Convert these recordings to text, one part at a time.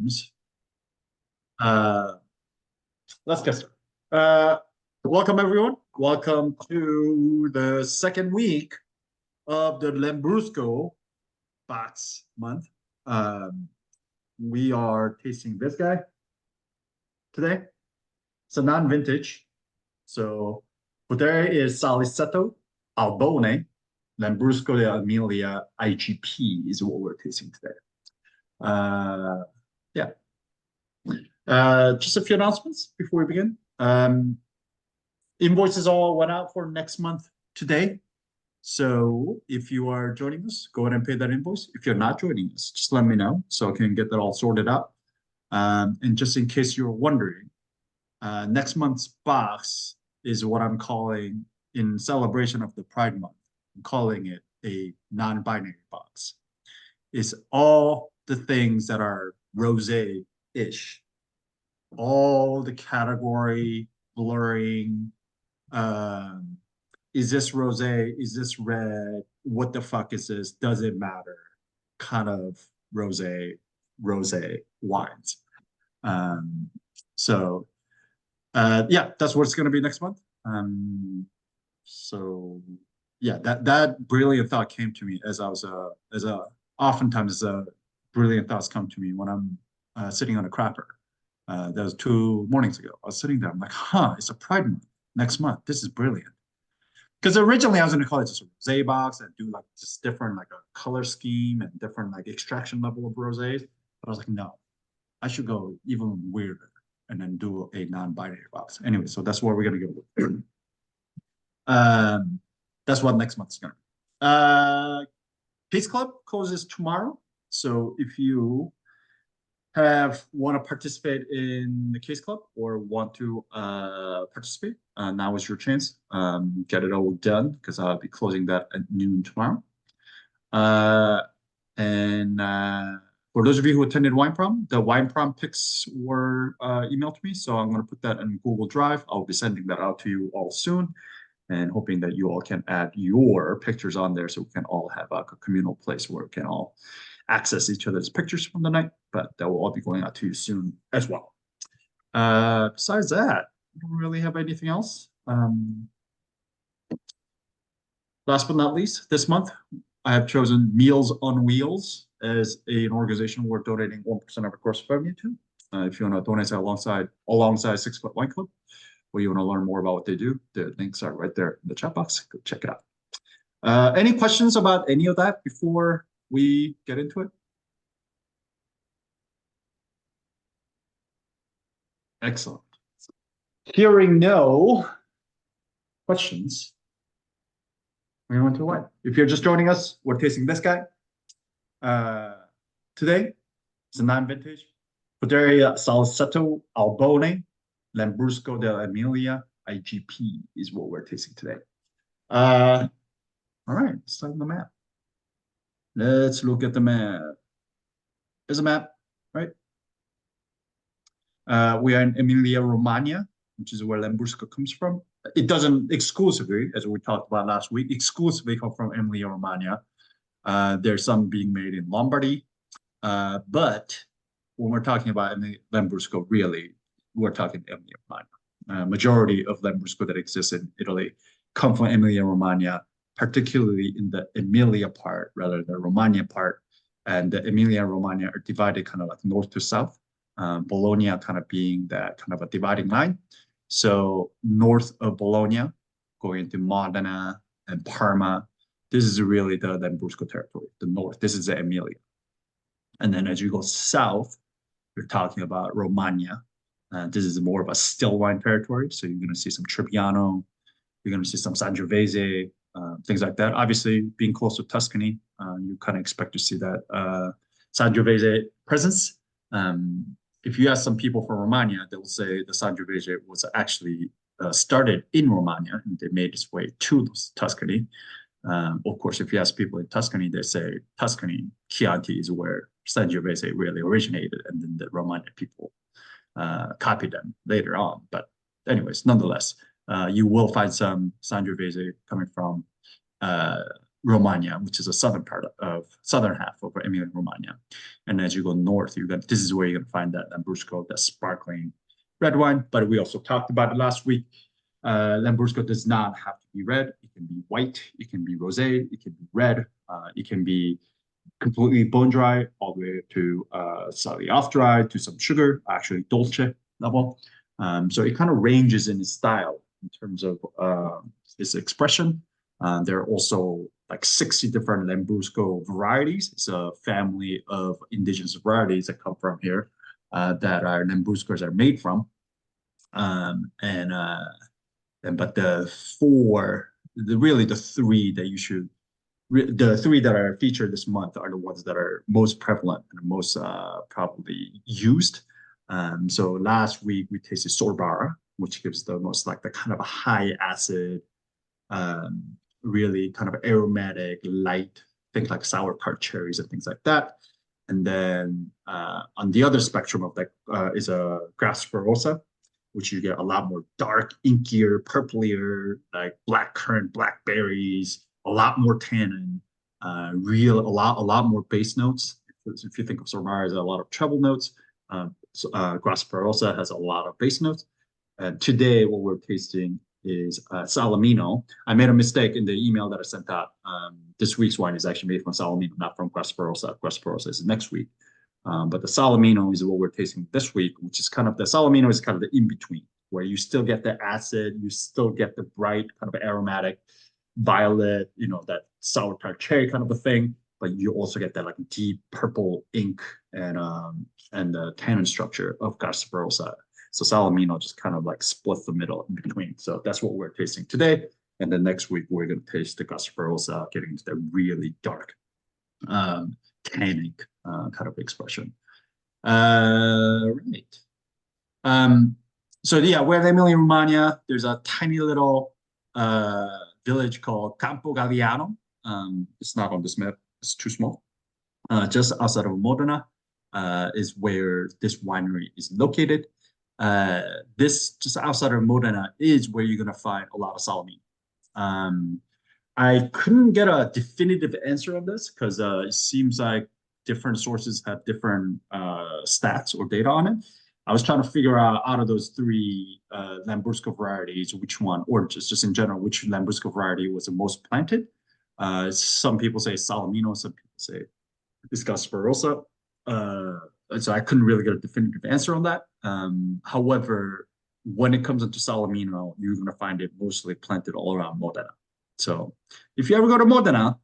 terms, uh, let's get started. Welcome, everyone. Welcome to the second week of the Lambrusco box month. We are tasting this guy today. It's a non-vintage. So Podere is Saliceto, Albone, Lambrusco de Emilia IGP is what we're tasting today. Yeah. Just a few announcements before we begin. Invoices all went out for next month today. So if you are joining us, go ahead and pay that invoice. If you're not joining us, just let me know so I can get that all sorted out. And just in case you're wondering, next month's box is what I'm calling, in celebration of the Pride Month, I'm calling it a non-binary box. It's all the things that are rosé-ish. All the category blurring. Is this rosé? Is this red? What the fuck is this? Does it matter? Kind of rosé wines. Yeah, that's what it's going to be next month. So yeah, that brilliant thought came to me as I was oftentimes brilliant thoughts come to me when I'm sitting on a crapper. That was 2 mornings ago. I was sitting there. I'm like, it's a Pride Month next month. This is brilliant. Because originally I was going to call it just a rosé box and do like just different like a color scheme and different like extraction level of rosés. But I was like, no, I should go even weirder and then do a non-binary box. Anyway, so that's what we're going to go with. That's what next month's going to be. Peace Club closes tomorrow. So if you want to participate in the Case Club or want to participate, now is your chance. Get it all done because I'll be closing that at noon tomorrow. For those of you who attended Wine Prom, the Wine Prom pics were emailed to me, so I'm going to put that in Google Drive. I'll be sending that out to you all soon, and hoping that you all can add your pictures on there so we can all have a communal place where we can all access each other's pictures from the night, but that will all be going out to you soon as well. Besides that, I don't really have anything else. Last but not least, this month, I have chosen Meals on Wheels as an organization we're donating 1% of our gross revenue to. If you want to donate alongside 6 Foot Wine Club, or you want to learn more about what they do, the links are right there in the chat box. Go check it out. Any questions about any of that before we get into it? Excellent. Hearing no questions, we went to what? If you're just joining us, we're tasting this guy. Today, it's a non-vintage. Podere Saliceto Albone, Lambrusco de Emilia IGP is what we're tasting today. All right, let's start on the map. Let's look at the map. There's a map, right? We are in Emilia-Romagna, which is where Lambrusco comes from. It doesn't exclusively, as we talked about last week, exclusively come from Emilia-Romagna. There's some being made in Lombardy. But when we're talking about Lambrusco, really, we're talking Emilia-Romagna. Majority of Lambrusco that exists in Italy come from Emilia-Romagna, particularly in the Emilia part rather than the Romagna part. And the Emilia-Romagna are divided kind of like north to south. Bologna kind of being that kind of a dividing line. So north of Bologna, going into Modena and Parma, this is really the Lambrusco territory, the north. This is the Emilia. And then as you go south, you're talking about Romagna. This is more of a still wine territory. So you're going to see some Trebbiano, you're going to see some Sangiovese, things like that. Obviously, being close to Tuscany, you kind of expect to see that Sangiovese presence. If you ask some people from Romagna, they will say the Sangiovese was actually started in Romagna and they made its way to Tuscany. Of course, if you ask people in Tuscany, they say Tuscany, Chianti is where Sangiovese really originated, and then the Romagna people copied them later on. But anyways, nonetheless, you will find some Sangiovese coming from Romagna, which is a southern half of Emilia-Romagna. And as you go north, this is where you're gonna find that Lambrusco, that sparkling red wine. But we also talked about it last week. Lambrusco does not have to be red. It can be white, it can be rosé, it can be red, it can be completely bone dry, all the way to slightly off dry, to some sugar, actually dolce level. So it kind of ranges in its style in terms of its expression. There are also like 60 different Lambrusco varieties. It's a family of indigenous varieties that come from here that our Lambruscos are made from. But the three that you should, the three that are featured this month are the ones that are most prevalent and most probably used. So last week we tasted Sorbara, which gives the most like the kind of a high acid, really kind of aromatic, light, things like sour tart cherries and things like that. And then on the other spectrum of that is a Grasparosa, which you get a lot more dark, inkier, purplier, like black currant, blackberries, a lot more tannin, a lot more base notes. If you think of Sorbara as a lot of treble notes, Grasparosa has a lot of base notes. And today, what we're tasting is Salamino. I made a mistake in the email that I sent out. This week's wine is actually made from Salamino, not from Grasparosa. Grasparosa is next week. But the Salamino is what we're tasting this week, which is kind of the Salamino is kind of the in-between, where you still get the acid, you still get the bright kind of aromatic violet, that sour tart cherry kind of a thing, but you also get that like deep purple ink and the tannin structure of Grasparosa. So Salamino just kind of like split the middle in between. So that's what we're tasting today. And then next week, we're going to taste the Grasparosa, getting into the really dark, tannic kind of expression. Right. So yeah, we're in Emilia-Romagna. There's a tiny little village called Campo Galliano. It's not on this map. It's too small. Just outside of Modena is where this winery is located. This just outside of Modena is where you're gonna find a lot of Salamino. I couldn't get a definitive answer on this because it seems like different sources have different stats or data on it. I was trying to figure out of those three Lambrusco varieties, which one, or just in general, which Lambrusco variety was the most planted. Some people say Salamino, some people say it's Grasparosa. So I couldn't really get a definitive answer on that. However, when it comes into Salamino, you're going to find it mostly planted all around Modena. So if you ever go to Modena,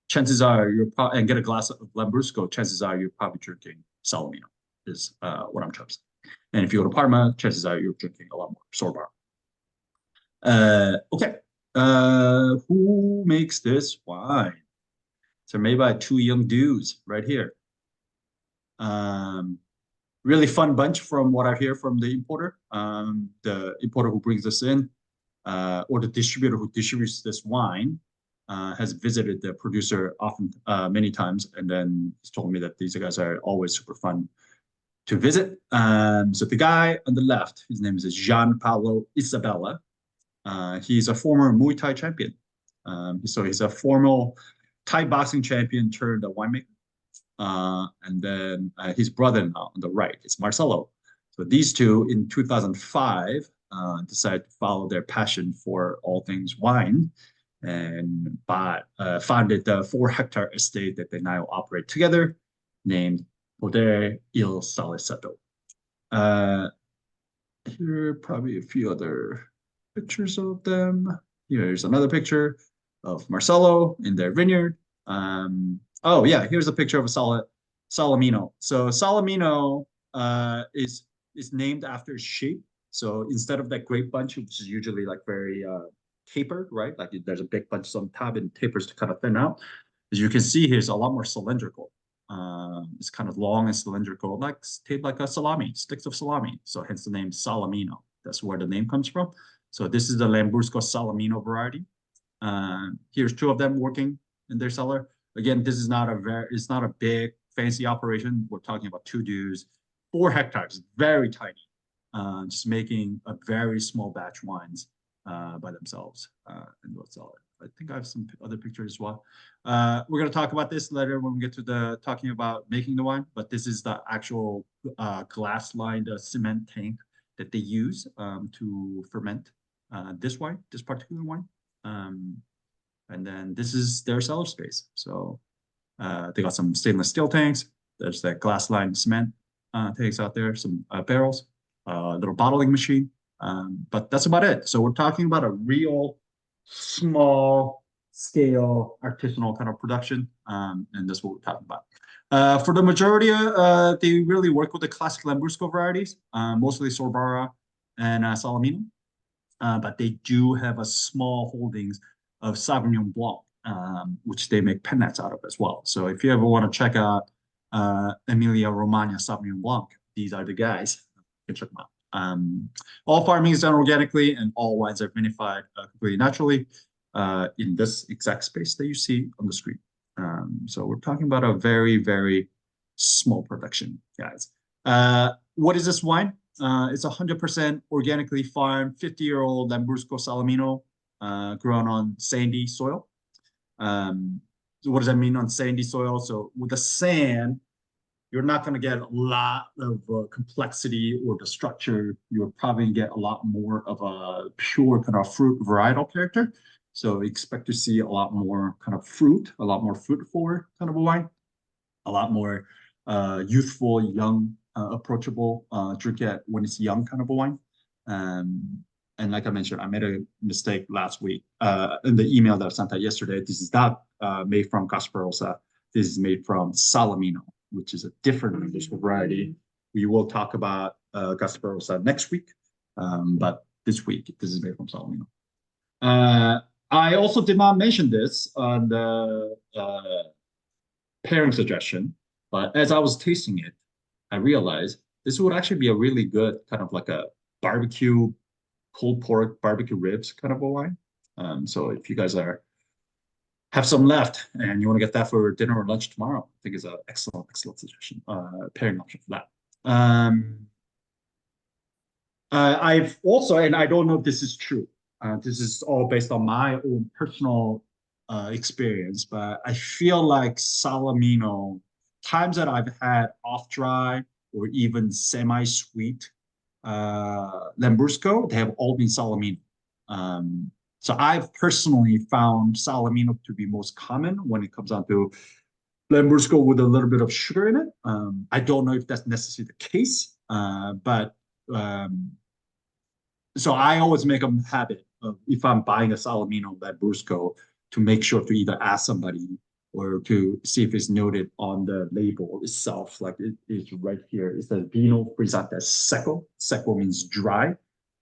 chances are and get a glass of Lambrusco, chances are you're probably drinking Salamino, is what I'm trying to say. And if you go to Parma, chances are you're drinking a lot more Sorbara. Okay. Who makes this wine? So made by two young dudes right here. Really fun bunch from what I hear from the importer. The importer who brings this in, or the distributor who distributes this wine, has visited the producer often, many times, and then he's told me that these guys are always super fun to visit. So the guy on the left, his name is Jean Paolo Isabella. He's a former Muay Thai champion. So he's a formal Thai boxing champion turned a winemaker. And then his brother-in-law on the right is Marcelo. So these two in 2005 decided to follow their passion for all things wine and founded the 4-hectare estate that they now operate together, named Podere il Saliceto. Here are probably a few other pictures of them. Here's another picture of Marcelo in their vineyard. Oh yeah, here's a picture of a Salamino. So Salamino is named after its shape. So instead of that grape bunch, which is usually like very tapered, right? Like there's a big bunch on top and tapers to kind of thin out. As you can see, here, it's a lot more cylindrical. It's kind of long and cylindrical, like a salami, sticks of salami. So hence the name Salamino. That's where the name comes from. So this is the Lambrusco Salamino variety. Here's two of them working in their cellar. Again, this is it's not a big fancy operation. We're talking about 2 dudes, 4 hectares, very tiny, just making a very small batch wines by themselves in the cellar. I think I have some other pictures as well. We're going to talk about this later when we get to the talking about making the wine, but this is the actual glass lined cement tank that they use to ferment this wine, this particular wine. And then this is their cellar space. So they got some stainless steel tanks. There's that glass lined cement tanks out there, some barrels, little bottling machine. But that's about it. So we're talking about a real small scale artisanal kind of production. And that's what we're talking about. For the majority, they really work with the classic Lambrusco varieties, mostly Sorbara and Salamino. But they do have a small holdings of Sauvignon Blanc, which they make pennets out of as well. So if you ever want to check out Emilia Romagna Sauvignon Blanc, these are the guys. You can check them out. All farming is done organically, and all wines are vinified completely naturally in this exact space that you see on the screen. So we're talking about a very, very small production, guys. What is this wine? It's 100% organically farmed, 50-year-old Lambrusco Salamino, grown on sandy soil. So what does that mean on sandy soil? So with the sand, you're not going to get a lot of complexity or the structure. You're probably going to get a lot more of a pure kind of fruit varietal character. So expect to see a lot more kind of fruit, a lot more fruit forward kind of a wine, a lot more youthful, young, approachable, drink it when it's young kind of a wine. And like I mentioned, I made a mistake last week in the email that I sent out yesterday. This is not made from Gasparosa. This is made from Salamino, which is a different Lambrusco variety. We will talk about Gasparosa next week, but this week, this is made from Salamino. I also did not mention this on the pairing suggestion, but as I was tasting it, I realized this would actually be a really good kind of like a barbecue, pulled pork, barbecue ribs kind of a wine. So if you guys have some left and you want to get that for dinner or lunch tomorrow, I think it's an excellent, excellent suggestion, pairing option for that. I've also, and I don't know if this is true, this is all based on my own personal experience, but I feel like Salamino, times that I've had off-dry or even semi-sweet Lambrusco, they have all been Salamino. So I've personally found Salamino to be most common when it comes down to Lambrusco with a little bit of sugar in it. I don't know if that's necessarily the case, but so I always make a habit of, if I'm buying a Salamino Lambrusco, to make sure to either ask somebody or to see if it's noted on the label itself, like it is right here. It says Vino Frizzante Secco. Secco means dry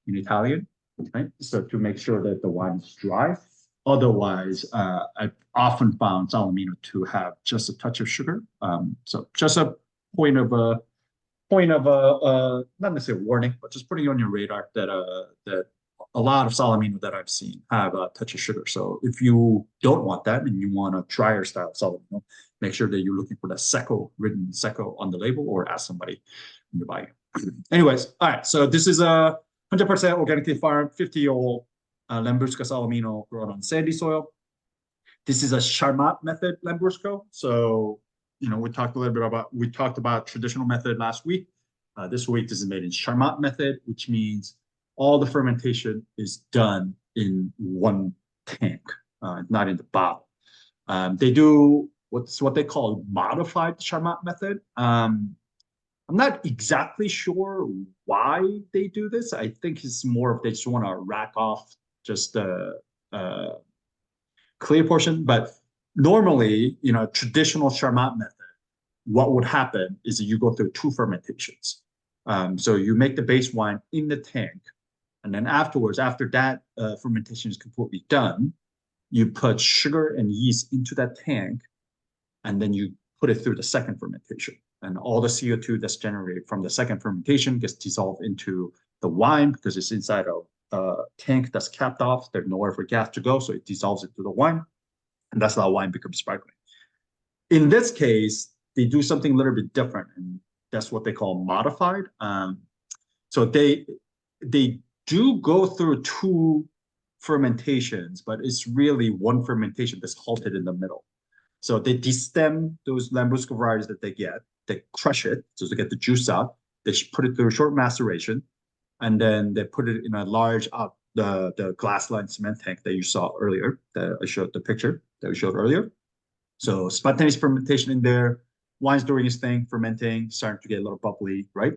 in Italian, right? So to make sure that the wine is dry. Otherwise, I've often found Salamino to have just a touch of sugar. So just a point of not necessarily a warning, but just putting on your radar that that a lot of Salamino that I've seen have a touch of sugar. So if you don't want that and you want a drier style Salamino, make sure that you're looking for the Secco, written Secco on the label, or ask somebody when you're buying it. Anyways, all right. So this is a 100% organically farmed, 50-year-old Lambrusco Salamino grown on sandy soil. This is a Charmat method Lambrusco. So, you know, we talked about traditional method last week. This week, this is made in Charmat method, which means all the fermentation is done in one tank, not in the bottle. They do what they call modified Charmat method. I'm not exactly sure why they do this. I think it's more of they just want to rack off just the clear portion. But normally, you know, traditional Charmat method, what would happen is you go through two fermentations. So you make the base wine in the tank, and then afterwards, after that fermentation is completely done, you put sugar and yeast into that tank, and then you put it through the second fermentation. And all the CO2 that's generated from the second fermentation gets dissolved into the wine because it's inside a tank that's capped off. There's nowhere for gas to go, so it dissolves into the wine, and that's how wine becomes sparkling. In this case, they do something a little bit different, and that's what they call modified. So they do go through two fermentations, but it's really one fermentation that's halted in the middle. So they destem those Lambrusco varieties that they get, they crush it so they get the juice out. They put it through a short maceration, and then they put it in a large the glass line cement tank that you saw earlier, that I showed the picture that we showed earlier. So spontaneous fermentation in there, wine's doing its thing, fermenting, starting to get a little bubbly, right?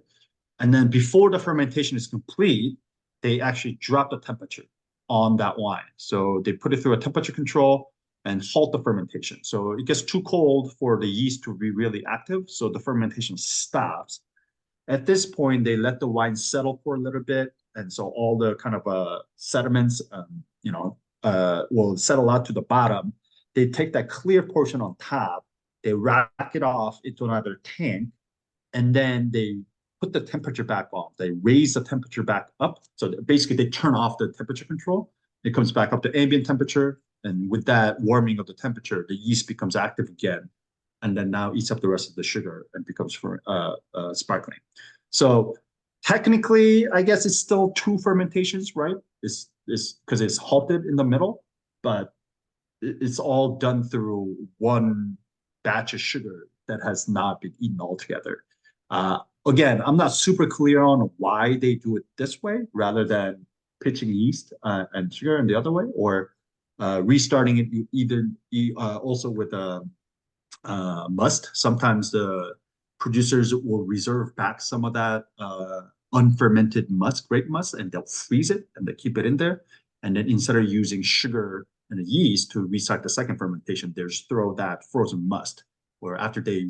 And then before the fermentation is complete, they actually drop the temperature on that wine. So they put it through a temperature control and halt the fermentation. So it gets too cold for the yeast to be really active, so the fermentation stops. At this point, they let the wine settle for a little bit, and so all the kind of sediments, will settle out to the bottom. They take that clear portion on top, they rack it off into another tank, and then they put the temperature back on. They raise the temperature back up. So basically, they turn off the temperature control. It comes back up to ambient temperature. And with that warming of the temperature, the yeast becomes active again, and then now eats up the rest of the sugar and becomes sparkling. So technically, I guess it's still two fermentations, right? It's because it's halted in the middle, but it's all done through one batch of sugar that has not been eaten altogether. Again, I'm not super clear on why they do it this way rather than pitching yeast and sugar in the other way, or restarting it either also with must. Sometimes the producers will reserve back some of that unfermented must, grape must, and they'll freeze it and they keep it in there. And then instead of using sugar and the yeast to restart the second fermentation, they just throw that frozen must, or after they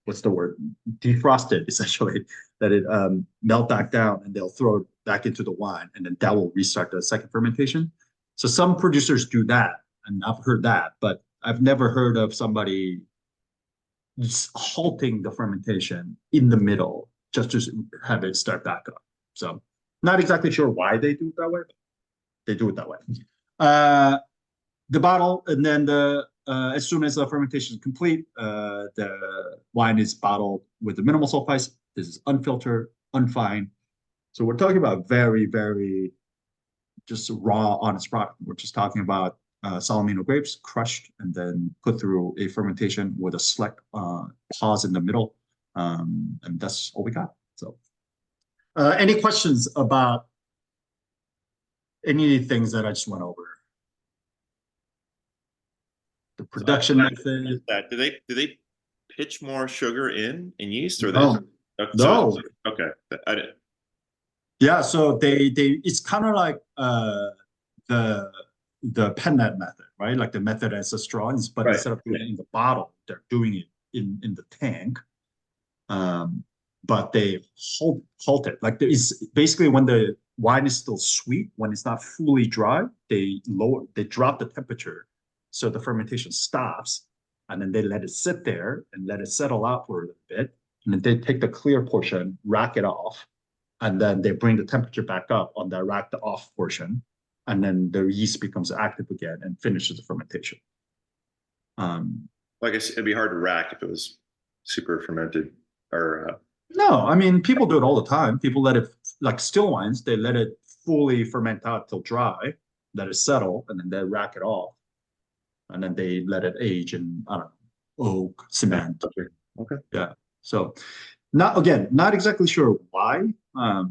what's the word? Defrosted, essentially, that it melt back down, and they'll throw it back into the wine, and then that will restart the second fermentation. So some producers do that, and I've heard that, but I've never heard of somebody just halting the fermentation in the middle just to have it start back up. So not exactly sure why they do it that way, but they do it that way. The bottle, and then as soon as the fermentation is complete, the wine is bottled with the minimal sulfites. This is unfiltered, unfined. So we're talking about very, very just raw, honest product. We're just talking about Salamino grapes crushed and then put through a fermentation with a select pause in the middle. And that's all we got. So any questions about any things that I just went over? The production method. Do they pitch more sugar in yeast, or no? No. Okay, I didn't. Yeah, so they it's kind of like the pen net method, right? Like the method as a straw, but instead of doing it in the bottle, they're doing it in the tank. But they halt it. Like there is basically when the wine is still sweet, when it's not fully dry, they drop the temperature, so the fermentation stops, and then they let it sit there and let it settle out for a little bit, and then they take the clear portion, rack it off, and then they bring the temperature back up on that racked off portion, and then the yeast becomes active again and finishes the fermentation. I guess it'd be hard to rack if it was super fermented, or no, I mean, people do it all the time. People let it, like still wines, they let it fully ferment out till dry, let it settle, and then they rack it off, and then they let it age in, I don't know, oak, cement. Okay. Yeah. So not exactly sure why. I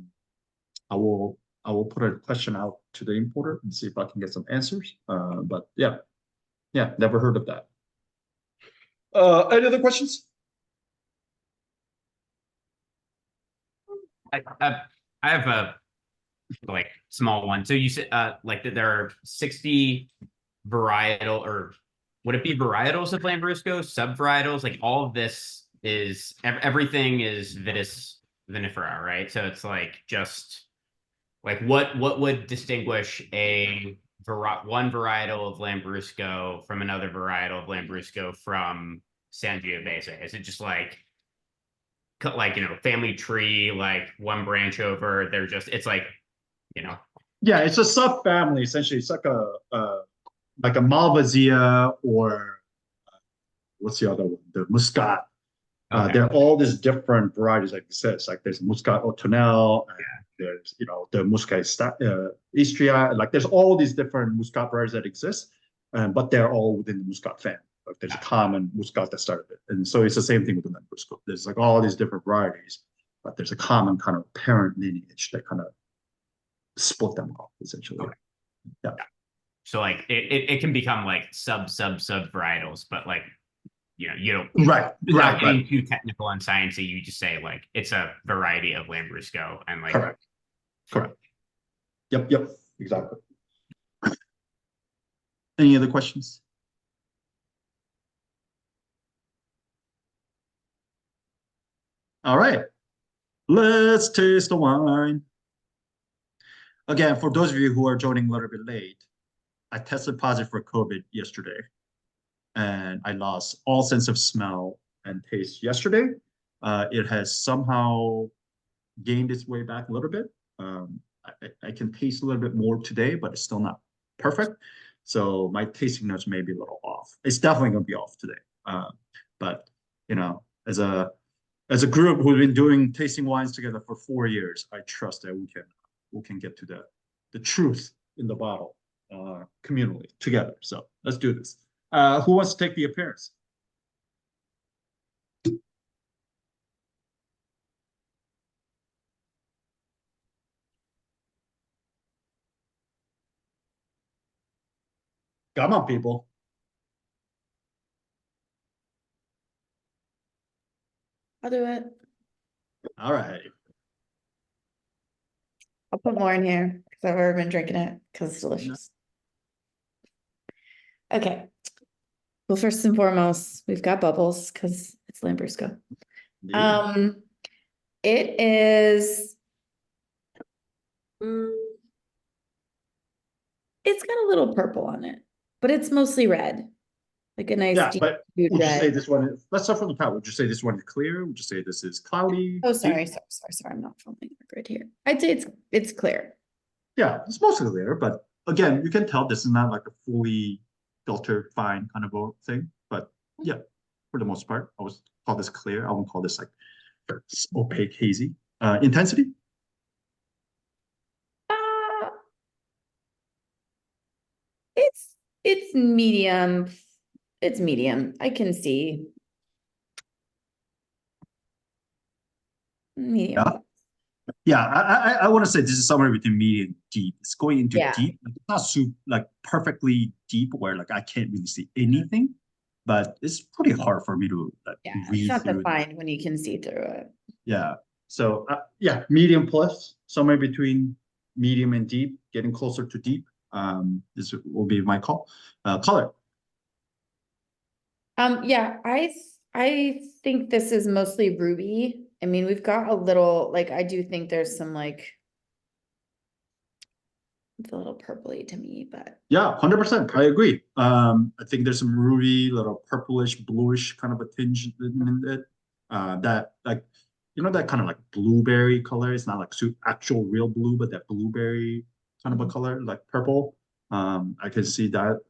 will put a question out to the importer and see if I can get some answers. But yeah, never heard of that. Any other questions? I have a like small one. So you said like that there are 60 varietal, or would it be varietals of Lambrusco, sub-varietals? Like all of this is everything is vitis vinifera, right? So it's like just like what would distinguish one varietal of Lambrusco from another varietal of Lambrusco from Sangiovese? Is it just like family tree, like one branch over? They're just, it's like, Yeah, it's a subfamily essentially. It's like a Malvasia, or what's the other one? The Muscat. Okay. They're all these different varieties, like this. Like there's Muscat Autumnal, There's, the Muscat Istria, like there's all these different Muscat varieties that exist, but they're all within the Muscat family. Like there's a common Muscat that started it. And so it's the same thing with the Lambrusco. There's like all these different varieties, but there's a common kind of parent lineage that kind of split them off, essentially. Okay. Yeah. So like it can become like sub varietals, but like you don't Right. getting too technical and sciencey, you just say like it's a variety of Lambrusco and like Correct. Yep, exactly. Any other questions? All right, let's taste the wine. Again, for those of you who are joining a little bit late, I tested positive for COVID yesterday, and I lost all sense of smell and taste yesterday. It has somehow gained its way back a little bit. I can taste a little bit more today, but it's still not perfect. So my tasting notes may be a little off. It's definitely going to be off today. But as a group who've been doing tasting wines together for 4 years, I trust that we can get to the truth in the bottle communally together. So let's do this. Who wants to take the appearance? Come on, people. I'll do it. All right. I'll put more in here because I've already been drinking it because it's delicious. Okay. Well, first and foremost, we've got bubbles because it's Lambrusco. Yeah. It is. It's got a little purple on it, but it's mostly red, like a nice deep But nude would you say red. this one is, let's start from the top. Would you say this one is clear? Would you say this is cloudy? Oh, sorry. I'm not filming the grid here. I'd say it's clear. Yeah, it's mostly clear, but again, you can tell this is not like a fully filtered fine kind of a thing. But yeah, for the most part, I would call this clear. I won't call this like opaque, hazy. Intensity? It's medium. It's medium. I can see. Medium. Yeah, I want to say this is somewhere between medium and deep. It's going into Yeah. deep. It's not super like perfectly deep where like I can't really see anything, but it's pretty hard for me to like Yeah, read it's not through. defined when you can see through it. Yeah. So yeah, medium plus, somewhere between medium and deep, getting closer to deep. This will be my call. Color. Yeah, I think this is mostly ruby. I mean, we've got a little, like, I do think there's some like it's a little purpley to me, but Yeah, 100%. I agree. I think there's some ruby, little purplish, bluish kind of a tinge in it. That like, that kind of like blueberry color. It's not like actual real blue, but that blueberry kind of a color, like purple. I can see that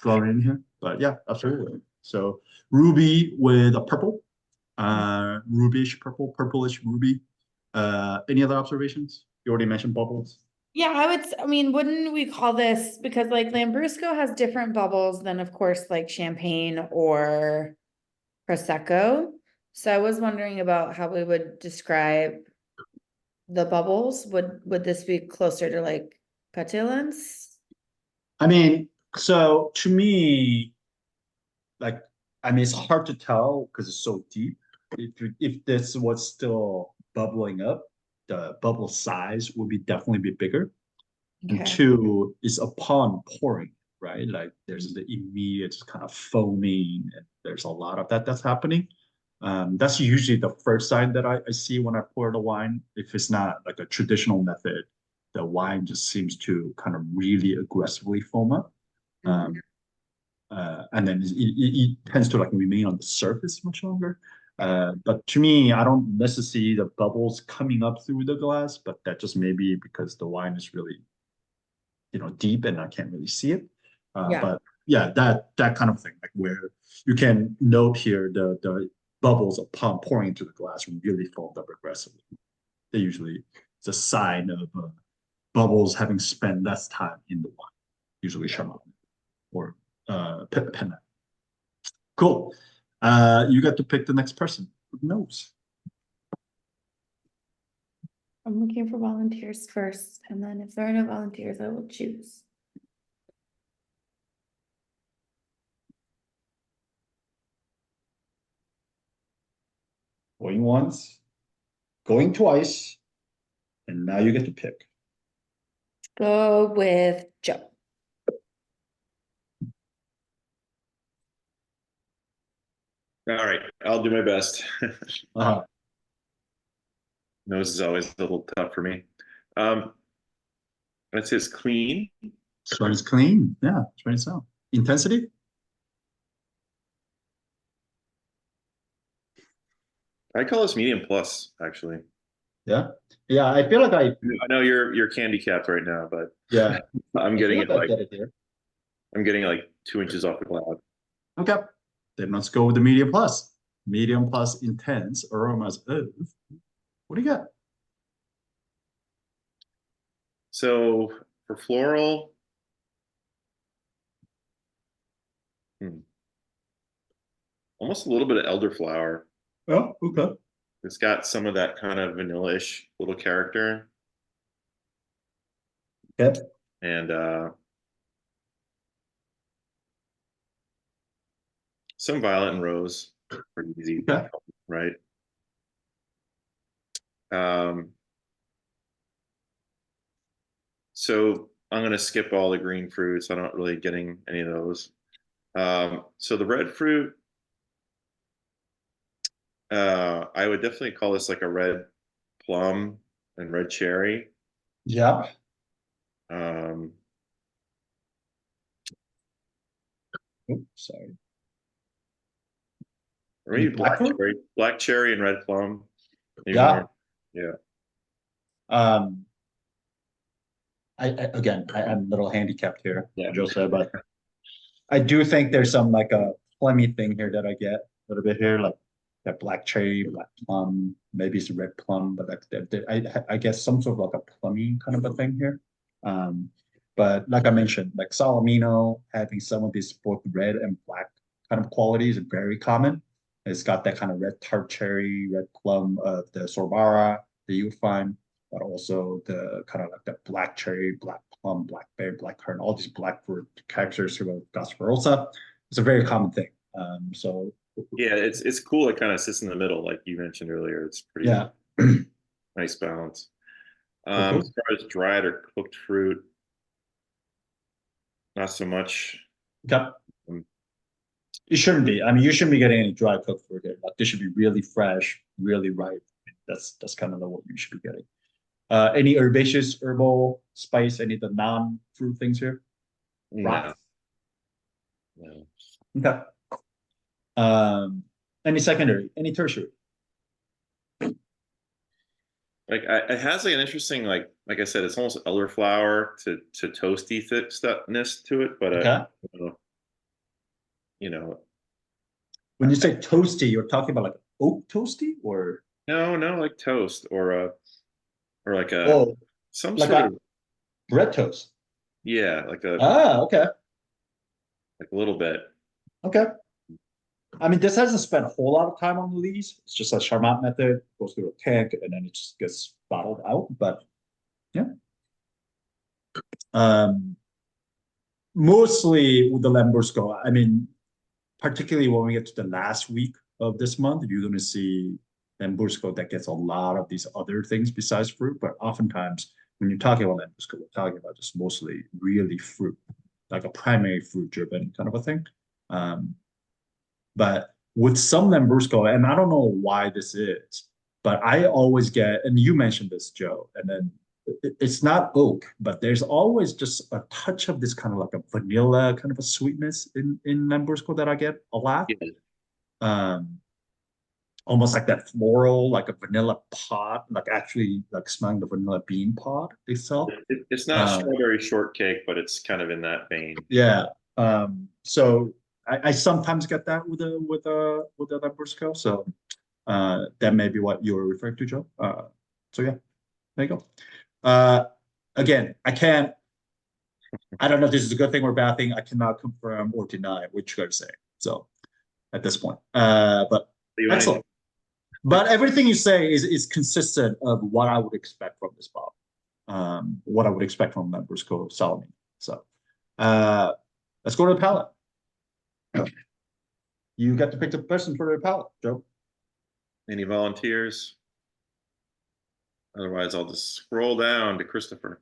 thrown in here. But yeah, absolutely. So ruby with a purple, rubyish purple, purplish ruby. Any other observations? You already mentioned bubbles. yeah, I mean, wouldn't we call this, because like Lambrusco has different bubbles than of course like champagne or Prosecco. So I was wondering about how we would describe the bubbles. Would this be closer to like petulance? I mean, so to me, like, I mean, it's hard to tell because it's so deep. If this was still bubbling up, the bubble size would definitely be bigger. And Okay. two is upon pouring, right? Like there's the immediate kind of foaming, and there's a lot of that's happening. That's usually the first sign that I see when I pour the wine. If it's not like a traditional method, the wine just seems to kind of really aggressively foam up. Mhm. And then it tends to like remain on the surface much longer. But to me, I don't necessarily see the bubbles coming up through the glass, but that just may be because the wine is really, deep and I can't really see it. Yeah. But yeah, that kind of thing, like where you can note here the bubbles upon pouring into the glass really foamed up aggressively. They usually, it's a sign of bubbles having spent less time in the wine, usually Charmat or Penna. Cool. You got to pick the next person. Who knows? I'm looking for volunteers first, and then if there are no volunteers, I will choose. Going once, going twice, and now you get to pick. Go with Joe. All right, I'll do my best. Uh-huh. Nose is always a little tough for me. It says clean. So it's clean. Yeah, it's very sound. Intensity? I call this medium plus, actually. Yeah. Yeah, I feel like I know you're candy capped right now, but yeah. I'm getting it I like get it here. I'm getting like 2 inches off the cloud. Okay. Then let's go with the medium plus. Medium plus intense aromas of, what do you got? So for floral, almost a little bit of elderflower. Oh, okay. It's got some of that kind of vanilla-ish little character. Okay. And some violet and rose. Pretty easy, Okay. right? So I'm gonna skip all the green fruits. I'm not really getting any of those. So the red fruit, I would definitely call this like a red plum and red cherry. Yeah. Oops, sorry. Or maybe Black fruit? black cherry and red plum. Maybe Yeah. more. Yeah. Again, I'm a little handicapped here, Yeah. Joe said, but I do think there's some like a plummy thing here that I get a little bit here, like that black cherry, black plum, maybe it's a red plum, but I guess some sort of like a plummy kind of a thing here. But like I mentioned, like Salamino having some of these both red and black kind of qualities is very common. It's got that kind of red tart cherry, red plum of the Sorbara that you find, but also the kind of like the black cherry, black plum, blackberry, black currant, all these black fruit characters of Gasparosa. It's a very common thing. So Yeah, it's cool. It kind of sits in the middle, like you mentioned earlier. It's pretty yeah. nice balance. Cool. As far as dried or cooked fruit, not so much. Okay. It shouldn't be. I mean, you shouldn't be getting any dry cooked fruit here. Like this should be really fresh, really ripe. That's kind of what you should be getting. Any herbaceous, herbal, spice, any of the non-fruit things here? No. No. Okay. Any secondary, any tertiary? Like it has like an interesting like I said, it's almost elderflower to toasty thick stuffness to it, but Okay. you know, When you say toasty, you're talking about like oak toasty or no, like toast or like a some like sort a of bread toast? yeah, like a Okay. like a little bit. Okay. I mean, this hasn't spent a whole lot of time on the lees. It's just a Charmat method, goes through a tank, and then it just gets bottled out. But yeah. Mostly with the Lambrusco, I mean, particularly when we get to the last week of this month, you're going to see Lambrusco that gets a lot of these other things besides fruit. But oftentimes, when you're talking about Lambrusco, we're talking about just mostly really fruit, like a primary fruit driven kind of a thing. But with some Lambrusco, and I don't know why this is, but I always get, and you mentioned this, Joe, and then it's not oak, but there's always just a touch of this kind of like a vanilla kind of a sweetness in Lambrusco that I get a lot. Yeah. Almost like that floral, like a vanilla pod, like actually like smelling the vanilla bean pod itself. It's not strawberry shortcake, but it's kind of in that vein. Yeah. So I sometimes get that with a Lambrusco. So that may be what you were referring to, Joe. So yeah, there you go. Again, I don't know if this is a good thing or a bad thing. I cannot confirm or deny what you're going to say. So at this point, but excellent. But everything you say is consistent of what I would expect from this bottle. What I would expect from Lambrusco Salami. So let's go to the palette. You get to pick the person for the palette, Joe. Any volunteers? Otherwise, I'll just scroll down to Christopher.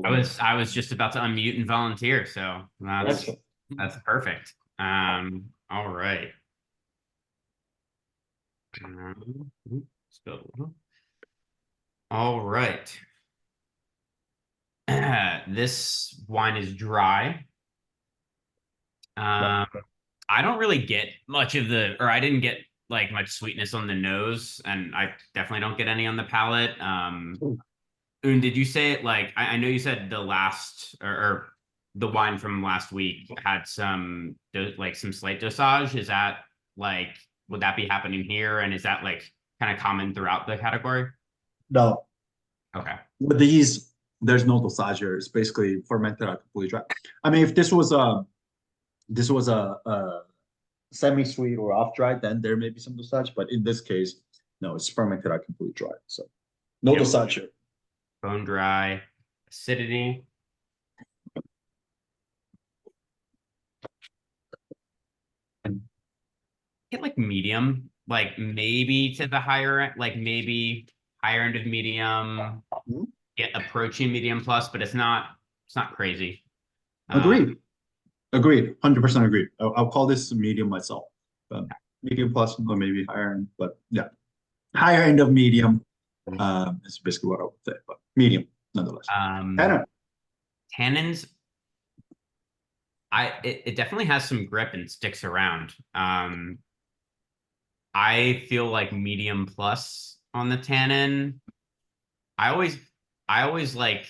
I was just about to unmute and volunteer, so Excellent. that's perfect. All right. All right. This wine is dry. I don't really get much of I didn't get like much sweetness on the nose, and I definitely don't get any on the palate. Un, did you say it like I know you said the last or the wine from last week had some like some slight dosage? Is that like would that be happening here? And is that like kind of common throughout the category? No. Okay. With these, there's no dosage here. It's basically fermented out completely dry. I mean, if this was a semi-sweet or off-dry, then there may be some dosage. But in this case, no, it's fermented out completely dry. So no dosage here. Bone dry, acidity. Get like medium, like maybe to the higher end, like maybe higher end of medium, get approaching medium plus, but it's not crazy. Agreed. 100% agreed. I'll call this medium myself. But medium plus or maybe higher end, but yeah. Higher end of medium is basically what I would say, but medium nonetheless. Tannins, it definitely has some grip and sticks around. I feel like medium plus on the tannin. I always like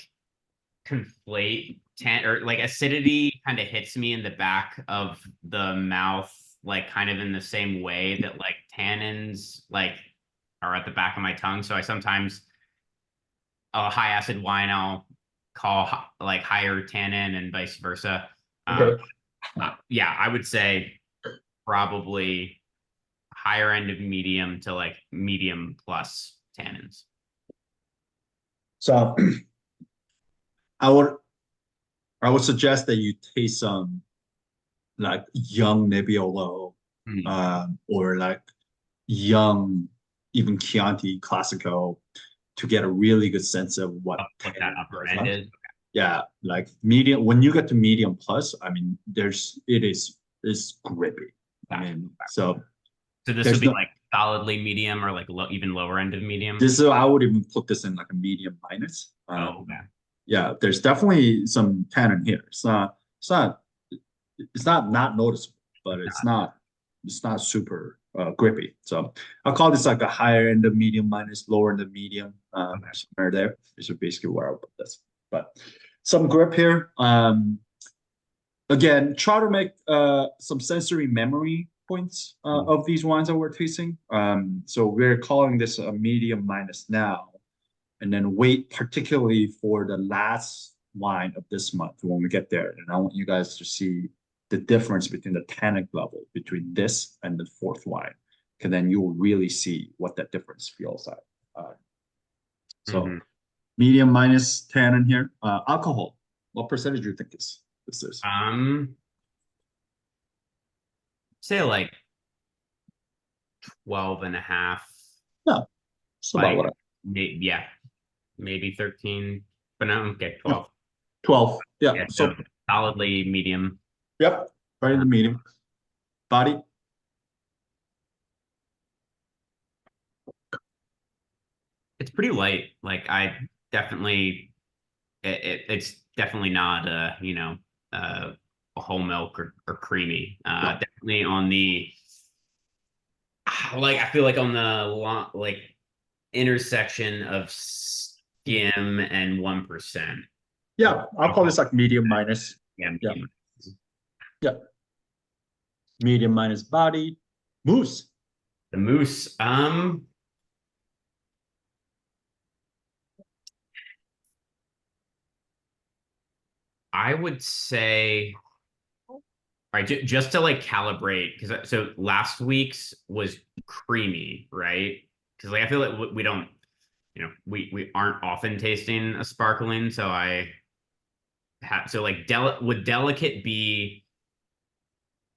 conflate or like acidity kind of hits me in the back of the mouth, like kind of in the same way that like tannins like are at the back of my tongue. So I sometimes a high acid wine I'll call like higher tannin and vice versa. Okay. Yeah, I would say probably higher end of medium to like medium plus tannins. So I would suggest that you taste some like young Nebbiolo or like young even Chianti Classico to get a really good sense of what that upper end is. Yeah, like medium. When you get to medium plus, I mean, it's grippy. I mean, so this would be like solidly medium or like even lower end of medium. I would even put this in like a medium minus. Okay. Yeah, there's definitely some tannin here. It's not noticeable, but it's not super grippy. So I'll call this like a higher end of medium minus lower end of medium, somewhere there. This is basically where I'll put this. But some grip here. Again, try to make some sensory memory points of these wines that we're tasting. So we're calling this a medium minus now, and then wait particularly for the last wine of this month when we get there. And I want you guys to see the difference between the tannic level between this and the fourth wine. And then you'll really see what that difference feels like. So medium minus tannin here. Alcohol, what percentage do you think this is? Say like 12.5. No, it's about what yeah, maybe 13, but no, okay, 12. 12, yeah. So solidly medium. Yep, right in the medium. Body. It's pretty light. Like I definitely, it's definitely not a whole milk or creamy. No. Definitely on the like I feel like on the like intersection of skim and 1%. Yeah, I'll call this like medium minus. Yeah. Yeah. Medium minus body. Moose. The moose. I would say, all right, just to like calibrate, because so last week's was creamy, right? Because like I feel like we don't, we aren't often tasting a sparkling, so I had so like would delicate be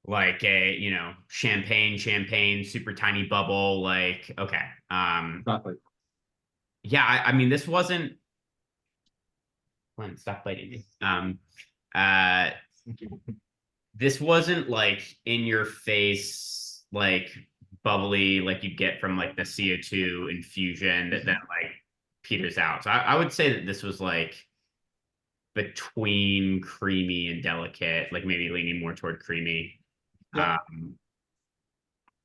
like a champagne super tiny bubble, like okay, Exactly. yeah, I mean this wasn't. Stop biting me. Uh, this wasn't like in your face, like bubbly, like you get from like the CO2 infusion that like peters out. So I would say that this was like between creamy and delicate, like maybe leaning more toward creamy. Yeah.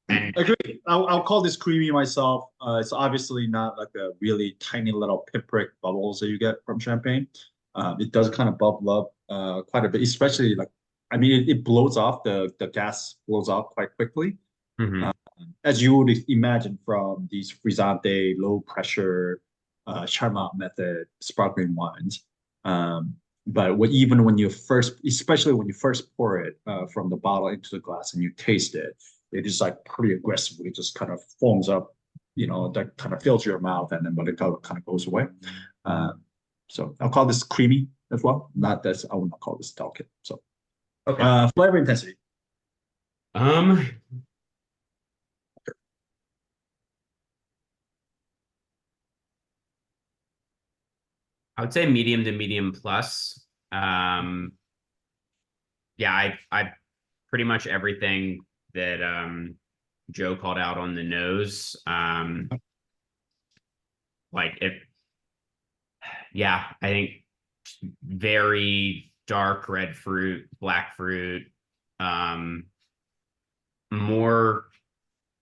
And Agree. I'll call this creamy myself. It's obviously not like a really tiny little pinprick bubbles that you get from champagne. It does kind of bubble up quite a bit, especially like, I mean, it blows off, the gas blows off quite quickly. mhm. As you would imagine from these frizzante, low pressure, Charmat method sparkling wines. But even when you first, especially when you first pour it from the bottle into the glass and you taste it, it is like pretty aggressively just kind of foams up, that kind of fills your mouth, and then but it kind of goes away. So I'll call this creamy as well. Not that I would not call this delicate. So Okay. flavor intensity. Um, I would say medium to medium plus. Yeah, I pretty much everything that Joe called out on the nose. Like if yeah, I think very dark red fruit, black fruit, more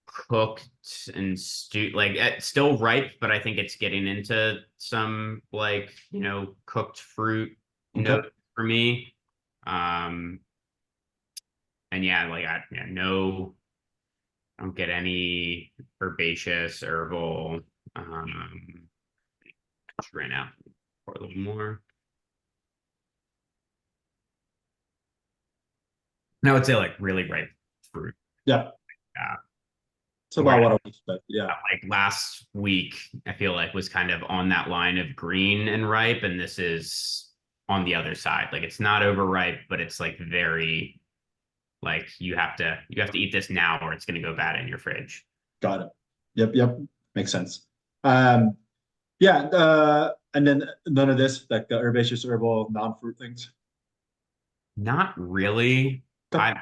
cooked and stewed, like it's still ripe, but I think it's getting into some like, cooked fruit Okay. note for me. And yeah, like no, I don't get any herbaceous, herbal. Just ran out. Pour a little more. And I would say like really ripe fruit. Yeah. Yeah. It's about what I would expect. Yeah. Like last week, I feel like was kind of on that line of green and ripe, and this is on the other side. Like it's not overripe, but it's like very like you have to eat this now or it's gonna go bad in your fridge. Got it. Yep. Makes sense. Yeah, and then none of this, like the herbaceous herbal non-fruit things. Not really. Okay.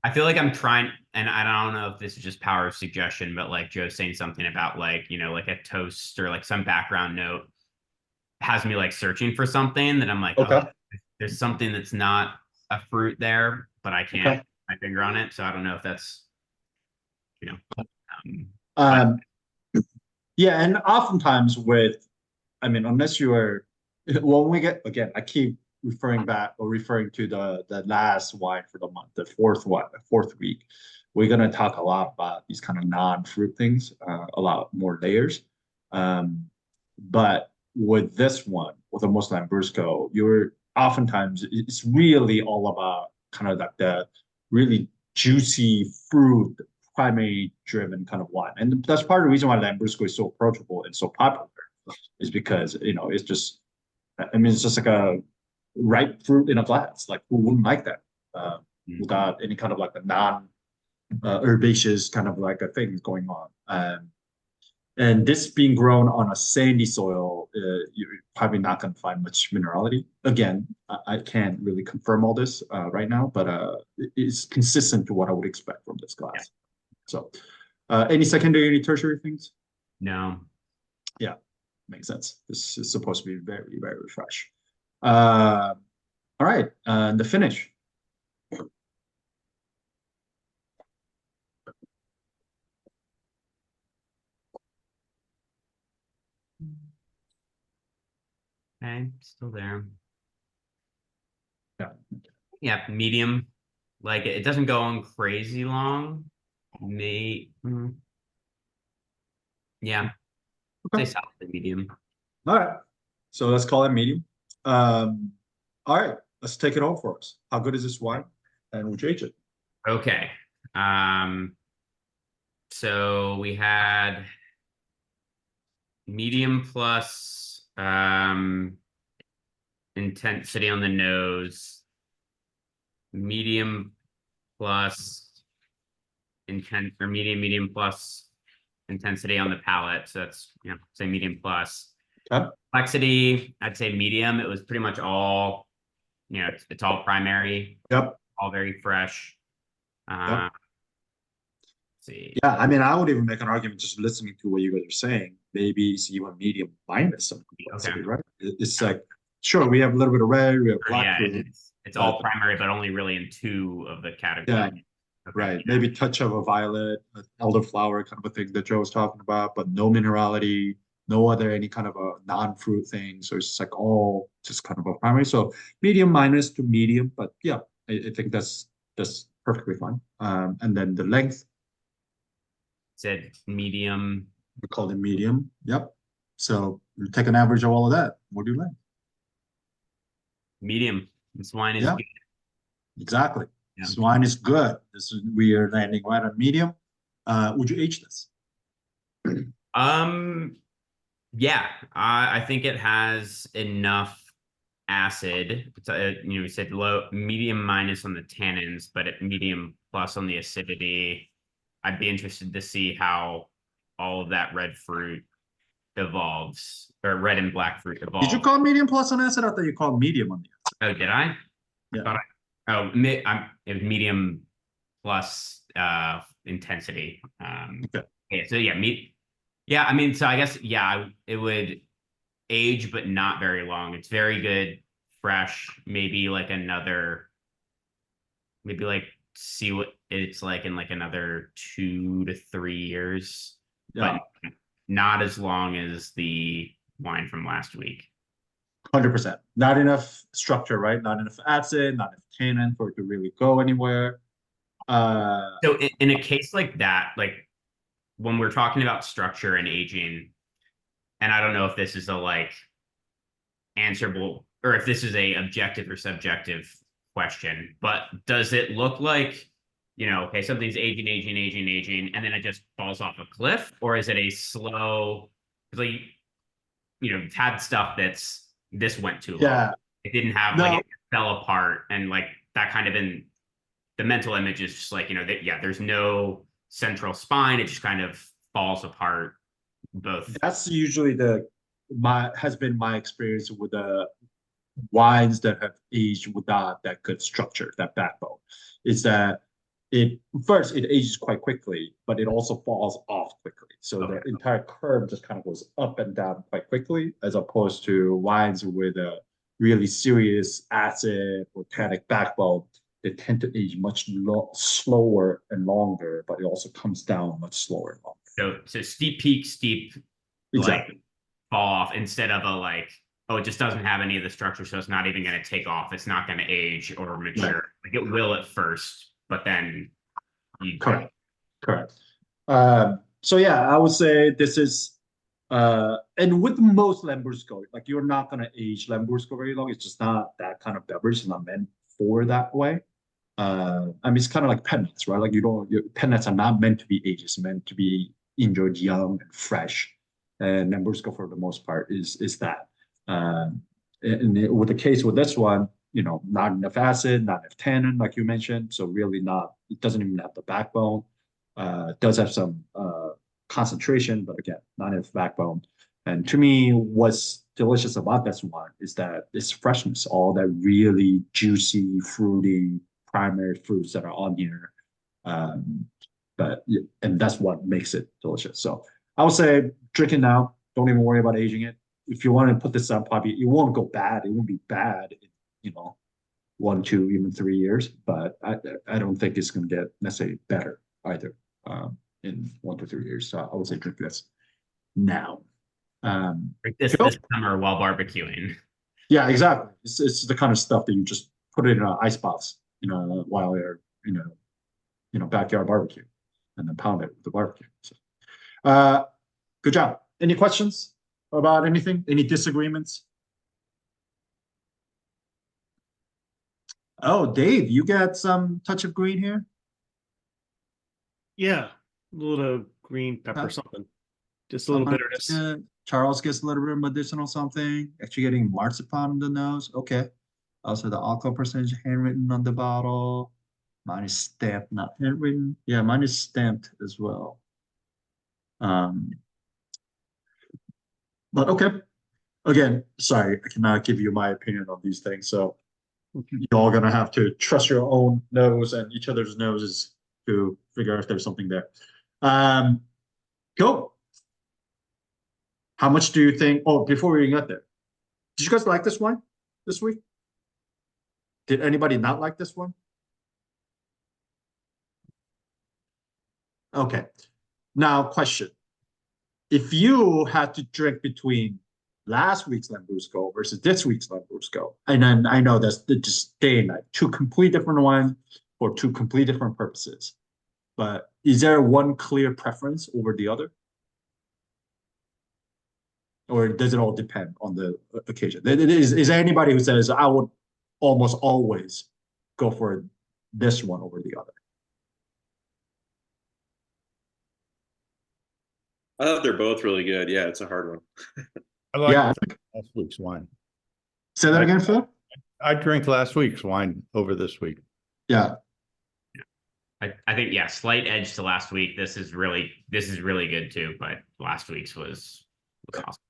I feel like I'm trying, and I don't know if this is just power of suggestion, but like Joe's saying something about like, like a toast or like some background note has me like searching for something that I'm like, Okay. oh, there's something that's not a fruit there, but I can't Okay. put my finger on it. So I don't know if that's, you know, Um, yeah, and oftentimes I mean, unless you are, when we get, again, I keep referring to the last wine for the month, the fourth week. We're gonna talk a lot about these kind of non-fruit things, a lot more layers. But with this one, with the Muslim Lambrusco, you're oftentimes it's really all about kind of like the really juicy fruit, primary driven kind of wine, and that's part of the reason why Lambrusco is so approachable and so popular, is because it's just, I mean, it's just like a ripe fruit in a glass. Like who wouldn't like that? Without any kind of like a non herbaceous kind of like a thing going on. And this being grown on a sandy soil, you're probably not going to find much minerality. Again, I can't really confirm all this right now, but it's consistent to what I would expect from this glass. So, any secondary, any tertiary things? no. Yeah, makes sense. This is supposed to be very, very fresh. All right, the finish. Okay, still there. Yeah. Yeah, medium. Like it doesn't go on crazy long. Yeah, Okay. say solid medium. All right. So let's call it medium. All right. let's take it home for us. How good is this wine? And would you age it? Okay. So we had medium plus intensity on the nose, medium plus medium plus intensity on the palate. So that's, say medium plus. Okay. Complexity, I'd say medium. It was pretty much all, it's all primary. Yep. All very fresh. Yep. See. Yeah, I mean, I would even make an argument just listening to what you guys are saying. Maybe it's even medium minus some complexity, Okay. right? It's like, sure, we have a little bit of red, we have black Yeah, fruit. it's all primary, but only really in 2 of the categories. Yeah, Okay, right. yeah. Maybe touch of a violet, elderflower kind of a thing that Joe was talking about, but no minerality, no other any kind of a non-fruit thing. So it's like all just kind of a primary. So medium minus to medium, but yeah, I think that's perfectly fine. And then the length, Said medium. we call it medium. Yep. So you take an average of all of that. What do you like? Medium. This wine is Yeah. good. Exactly. Yeah. This wine is good. We are landing right on medium. Would you age this? Yeah, I think it has enough acid. It's we said medium minus on the tannins, but medium plus on the acidity. I'd be interested to see how all of that red fruit evolves, or red and black fruit evolve. Did you call medium plus on acid? I thought you called medium on the acid. Oh, did I? Yeah. It was medium plus intensity. Okay. Yeah, so yeah, I mean, so I guess, yeah, it would age, but not very long. It's very good, fresh, maybe like see what it's like in like another 2 to 3 years, Yeah. but not as long as the wine from last week. 100%. Not enough structure, right? Not enough acid, not enough tannin for it to really go anywhere. So in a case like that, like when we're talking about structure and aging, and I don't know if this is a answerable, or if this is a objective or subjective question, but does it look like, okay, something's aging, and then it just falls off a cliff? Or is it a slow, like, it's had stuff this went too long. Yeah. It didn't have, No. it fell apart, and like that kind of the mental image is just like, there's no central spine. It just kind of falls apart. Both. That's usually has been my experience with the wines that have aged without that good structure, that backbone. Is that it ages quite quickly, but it also falls off quickly. So Okay. the entire curve just kind of goes up and down quite quickly, as opposed to wines with a really serious acid or tannic backbone. They tend to age much slower and longer, but it also comes down much slower and longer. So steep peak, steep Exactly. fall off, instead of it just doesn't have any of the structure, so it's not even going to take off. It's not going to age or mature. Right. Like it will at first, but then Correct. So yeah, I would say this is and with most Lambrusco, like you're not gonna age Lambrusco very long. It's just not that kind of beverage. It's not meant for that way. I mean, it's kind of like pet nuts, right? Like pet nuts are not meant to be aged. It's meant to be enjoyed young and fresh. And Lambrusco, for the most part, is that. And with the case with this one, not enough acid, not enough tannin, like you mentioned. So really it doesn't even have the backbone. It does have some concentration, but again, not enough backbone. And to me, what's delicious about this one is that it's freshness, all that really juicy, fruity, primary fruits that are on here. And that's what makes it delicious. So I would say drink it now. Don't even worry about aging it. If you want to put this up, probably it won't go bad. It won't be bad, 1, 2, even 3 years. But I don't think it's going to get necessarily better either in 1 to 3 years. So I would say drink this now. Drink this summer while barbecuing. Yeah, exactly. It's the kind of stuff that you just put it in an icebox, while you're, backyard barbecue, and then pound it with the barbecue. So, good job. Any questions about anything? Any disagreements? Oh, Dave, you got some touch of green here? Yeah, a little green pepper, Huh? something. Just a little Someone bitterness. get- Charles gets a little bit of medicinal something. Actually getting marzipan on the nose. Okay. Also the alcohol percentage handwritten on the bottle. Mine is stamped, not handwritten. Yeah, mine is stamped as well. But okay. Again, sorry, I cannot give you my opinion on these things. So you're all gonna have to trust your own nose and each other's noses to figure out if there's something there. Cool. How much do you think? Oh, before we get there, did you guys like this one this week? Did anybody not like this one? Okay. Now, question. If you had to drink between last week's Lambrusco versus this week's Lambrusco, and then I know that's just day and night, two complete different ones for two complete different purposes. But is there one clear preference over the other? Or does it all depend on the occasion? Is there anybody who says, I would almost always go for this one over the other? I thought they're both really good. Yeah, it's a hard one. I like Yeah. last week's wine. Say that again, Phil? I drank last week's wine over this week. Yeah. I think, yeah, slight edge to last week. This is really good too, but last week's was awesome.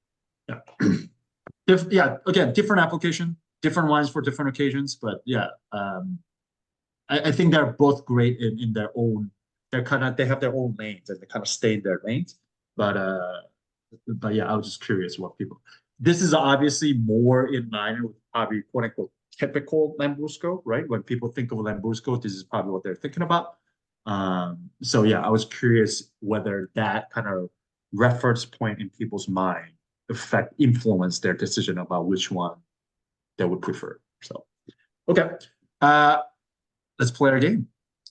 Yeah. Yeah, again, different application, different wines for different occasions, but yeah, I think they're both great in their own. They have their own lanes and they kind of stay in their lanes. But yeah, I was just curious what people. This is obviously more in line with probably quote unquote typical Lambrusco, right? When people think of Lambrusco, this is probably what they're thinking about. So yeah, I was curious whether that kind of reference point in people's mind influence their decision about which one they would prefer. So, okay, let's play our game.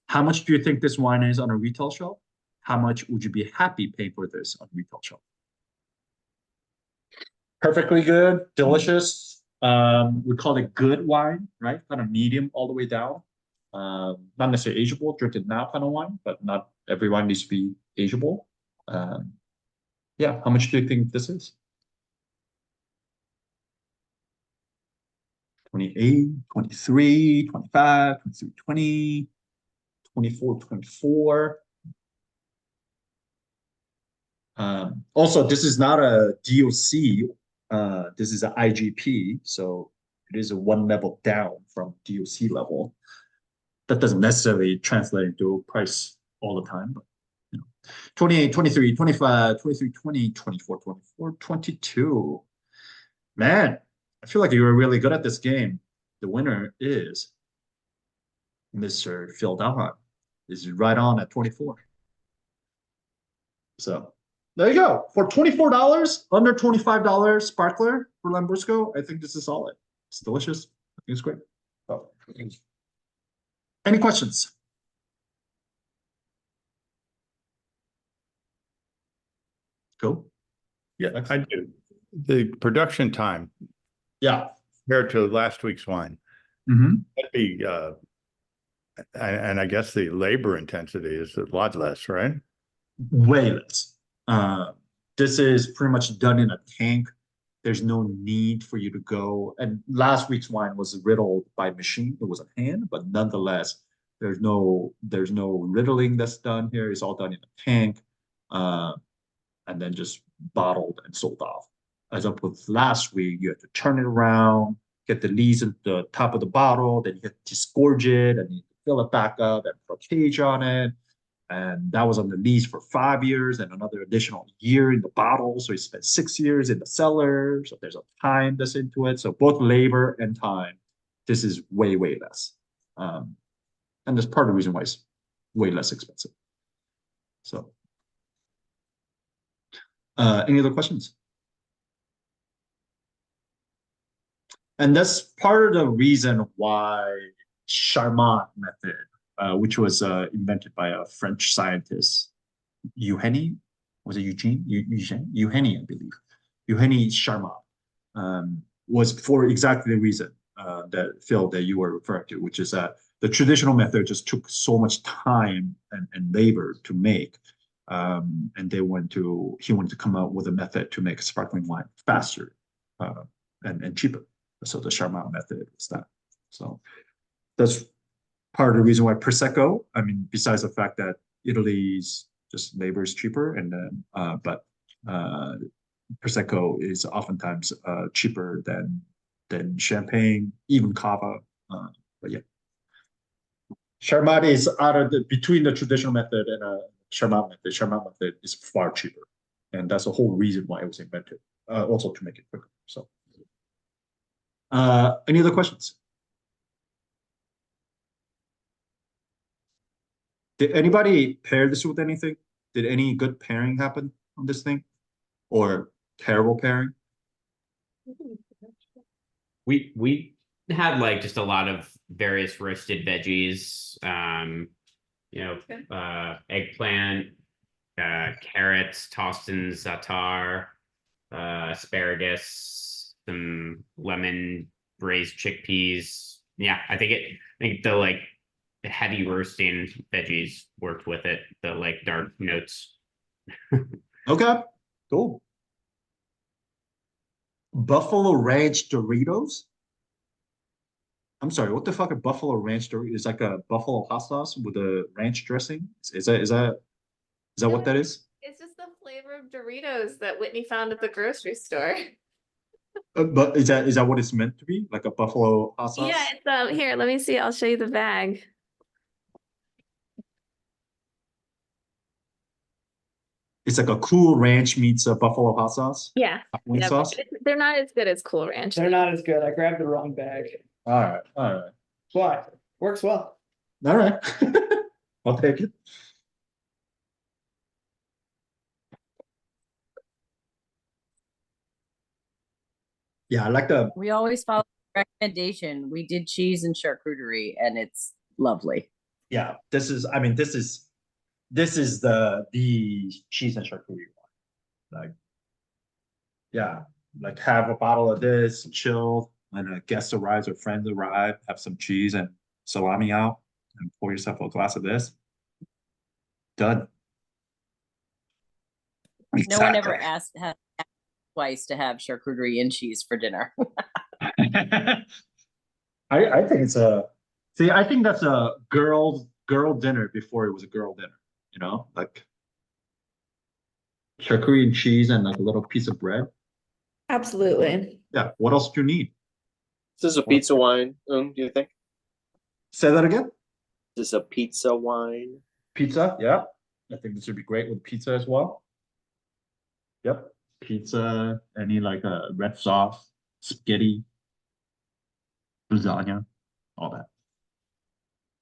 How much do you think this wine is on a retail shelf? How much would you be happy paying for this on retail shelf? Perfectly good, delicious. We call it good wine, right? Kind of medium all the way down. Not necessarily ageable, drink it now kind of wine, but not every wine needs to be ageable. Yeah, how much do you think this is? 28, 23, 25, 23, 20, 24, 24. Also, this is not a DOC. This is an IGP, so it is a one level down from DOC level. That doesn't necessarily translate into price all the time, but you know, 28, 23, 25, 23, 20, 24, 24, 22. Man, I feel like you were really good at this game. The winner is Mr. Phil Dahan. This is right on at 24. So there you go. For $24, under $25 sparkler for Lambrusco, I think this is solid. It's delicious. I think it's great. Oh. Any questions? Cool. Yeah, I do. The production time Yeah. compared to last week's wine, Mm-hmm. that'd be, and I guess the labor intensity is a lot less, right? Way less. This is pretty much done in a tank. There's no need for you to go. And last week's wine was riddled by machine. It was a hand, but nonetheless, there's no riddling that's done here. It's all done in a tank, and then just bottled and sold off. As up with last week, you had to turn it around, get the lees at the top of the bottle, then you had to disgorge it, and you fill it back up and put a cage on it. And that was on the lease for 5 years and another additional year in the bottle. So he spent 6 years in the cellar. So there's a time that's into it. So both labor and time, this is way, way less. And that's part of the reason why it's way less expensive. So, any other questions? And that's part of the reason why Charmat method, which was invented by a French scientist, Eugenie, was it Eugene? Eugenie, I believe. Eugenie Charmat, was for exactly the reason. that Phil that you were referring to, which is that the traditional method just took so much time and labor to make. And he wanted to come out with a method to make sparkling wine faster and cheaper. So the Charmat method is that. So that's part of the reason why Prosecco, I mean, besides the fact that Italy's just labor is cheaper, and then but Prosecco is oftentimes cheaper than Champagne, even Cava. But yeah, Charmat is between the traditional method and Charmat method. Charmat method is far cheaper, and that's the whole reason why it was invented. Also to make it quicker. So, any other questions? Did anybody pair this with anything? Did any good pairing happen on this thing, or terrible pairing? We had like just a lot of various roasted veggies, eggplant, carrots tossed in za'atar, asparagus, some lemon braised chickpeas. Yeah, I think the heavy roasting veggies worked with it, the like dark notes. Okay, cool. Buffalo Ranch Doritos? I'm sorry, what the fuck are Buffalo Ranch Doritos? It's like a buffalo hot sauce with a ranch dressing. Is that what that is? It's just the flavor of Doritos that Whitney found at the grocery store. But is that what it's meant to be? Like a buffalo hot sauce? Yeah, it's here, let me see. I'll show you the bag. It's like a Cool Ranch meets a buffalo hot sauce. Yeah. Wing Yeah, sauce. they're not as good as Cool Ranch. They're not as good. I grabbed the wrong bag. All right, all right, But works well. all right. I'll take it. Yeah, I like the. We always follow the recommendation. We did cheese and charcuterie, and it's lovely. Yeah, this is the cheese and charcuterie one. Like, yeah, like have a bottle of this, chill, and a guest arrives or friends arrive, have some cheese and salami out, and pour yourself a glass of this. Done. No one ever asked twice to have charcuterie and cheese for dinner. I think it's I think that's a girl dinner before it was a girl dinner, you know, like charcuterie and cheese and like a little piece of bread. Absolutely. Yeah, what else do you need? This is a pizza wine, do you think? Say that again. This is a pizza wine. Pizza, yeah. I think this would be great with pizza as well. Yep. Pizza, any like a red sauce, spaghetti, lasagna, all that.